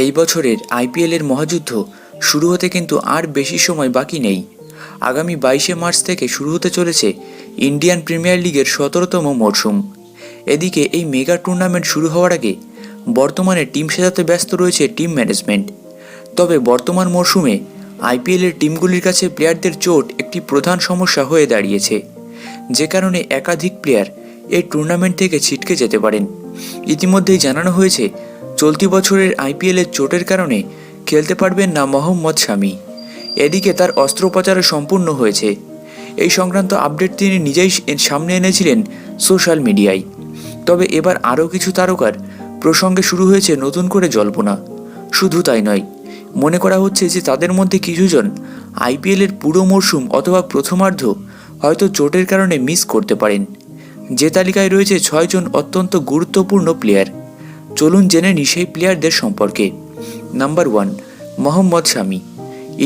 এই বছরের আইপিএলের মহাযুদ্ধ শুরু হতে কিন্তু আর বেশি সময় বাকি নেই। আগামী 22শে মার্চ থেকে শুরু হতে চলেছে ইন্ডিয়ান প্রিমিয়ার লিগের 17তম মরশুম। এদিকে এই মেগা টুর্নামেন্ট শুরু হওয়ার আগে বর্তমানে টিম সাজাতে ব্যস্ত রয়েছে টিম ম্যানেজমেন্ট। তবে বর্তমান মরশুমে আইপিএলের টিমগুলির কাছে প্লেয়ারদের চোট একটি প্রধান সমস্যা হয়ে দাঁড়িয়েছে, যে কারণে একাধিক প্লেয়ার এই টুর্নামেন্ট থেকে ছিটকে যেতে পারেন। ইতিমধ্যেই জানানো হয়েছে চলতি বছরের আইপিএলের চোটের কারণে খেলতে পারবেন না মোহাম্মদ শামি। এদিকে তার অস্ত্রোপচারও সম্পূর্ণ হয়েছে। এই সংক্রান্ত আপডেট তিনি নিজেই সামনে এনেছিলেন সোশ্যাল মিডিয়ায়। তবে এবার আরও কিছু তারকার প্রসঙ্গে শুরু হয়েছে নতুন করে জল্পনা। শুধু তাই নয়, মনে করা হচ্ছে যে তাদের মধ্যে কিছুজন আইপিএলের পুরো মরশুম অথবা প্রথমার্ধ হয়তো চোটের কারণে মিস করতে পারেন। যে তালিকায় রয়েছে 6 জন অত্যন্ত গুরুত্বপূর্ণ প্লেয়ার। চলুন জেনে নিই সেই প্লেয়ারদের সম্পর্কে। নাম্বার 1, মোহাম্মদ শামি।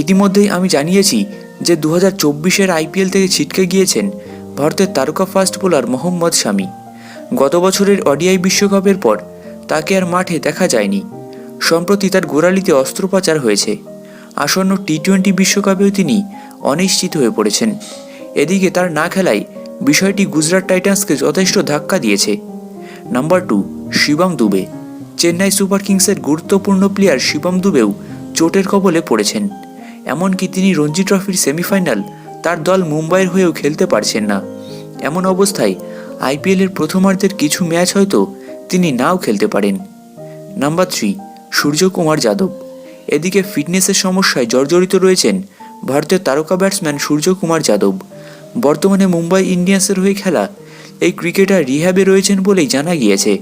ইতিমধ্যেই আমি জানিয়েছি যে 2024-এর আইপিএল থেকে ছিটকে গিয়েছেন ভারতের তারকা ফাস্ট বোলার মোহাম্মদ শামি। গত বছরের ওডিআই বিশ্বকাপের পর তাকে আর মাঠে দেখা যায়নি। সম্প্রতি তার গোড়ালিতে অস্ত্রোপচার হয়েছে। আসন্ন টি-20 বিশ্বকাপেও তিনি অনিশ্চিত হয়ে পড়েছেন। এদিকে তার না খেলায় বিষয়টি গুজরাট টাইটান্সকে যথেষ্ট ধাক্কা দিয়েছে। নাম্বার 2, শিবম দুবে। চেন্নাই সুপার কিংসের গুরুত্বপূর্ণ প্লেয়ার শিবম দুবেও চোটের কবলে পড়েছেন। এমনকি তিনি রঞ্জি ট্রফির সেমিফাইনাল তার দল মুম্বাইয়ের হয়েও খেলতে পারছেন না। এমন অবস্থায় আইপিএলের প্রথমার্ধের কিছু ম্যাচ হয়তো তিনি নাও খেলতে পারেন। নাম্বার 3, সূর্যকুমার যাদব। এদিকে ফিটনেসের সমস্যায় জর্জরিত রয়েছেন ভারতের তারকা ব্যাটসম্যান সূর্যকুমার যাদব। বর্তমানে মুম্বাই ইন্ডিয়ান্সের হয়ে খেলা এই ক্রিকেটার রিহ্যাবে রয়েছেন বলেই জানা গিয়েছে।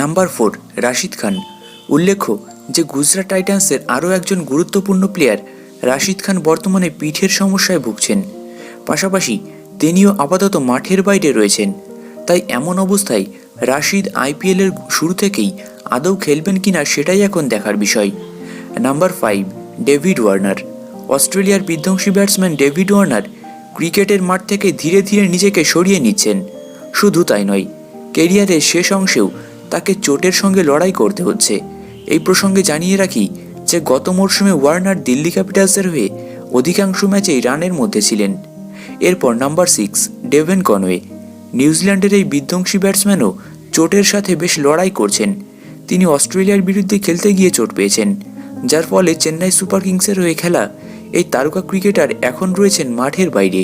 নাম্বার 4, রাশিদ খান। উল্লেখ্য যে গুজরাট টাইটান্সের আরও একজন গুরুত্বপূর্ণ প্লেয়ার রাশিদ খান বর্তমানে পিঠের সমস্যায় ভুগছেন। পাশাপাশি তিনিও আপাতত মাঠের বাইরে রয়েছেন। তাই এমন অবস্থায় রাশিদ আইপিএলের শুরু থেকেই আদৌ খেলবেন কিনা সেটাই এখন দেখার বিষয়। Number 5, David Warner. অস্ট্রেলিয়ার বিধ্বংসী ব্যাটসম্যান ডেভিড ওয়ার্নার ক্রিকেটের মাঠ থেকে ধীরে ধীরে নিজেকে সরিয়ে নিচ্ছেন। শুধু তাই নয়, কেরিয়ারের শেষ অংশেও তাকে চোটের সঙ্গে লড়াই করতে হচ্ছে। এই প্রসঙ্গে জানিয়ে রাখি যে গত মরশুমে ওয়ার্নার দিল্লি ক্যাপিটালসের হয়ে অধিকাংশ ম্যাচেই রানের মধ্যে ছিলেন। এরপর নাম্বার 6, ডেভেন কনওয়ে। নিউজিল্যান্ডের এই বিধ্বংসী ব্যাটসম্যানও চোটের সাথে বেশ লড়াই করছেন। তিনি অস্ট্রেলিয়ার বিরুদ্ধে খেলতে গিয়ে চোট পেয়েছেন, যার ফলে চেন্নাই সুপার কিংসের হয়ে খেলা এই তারকা ক্রিকেটার এখন রয়েছেন মাঠের বাইরে।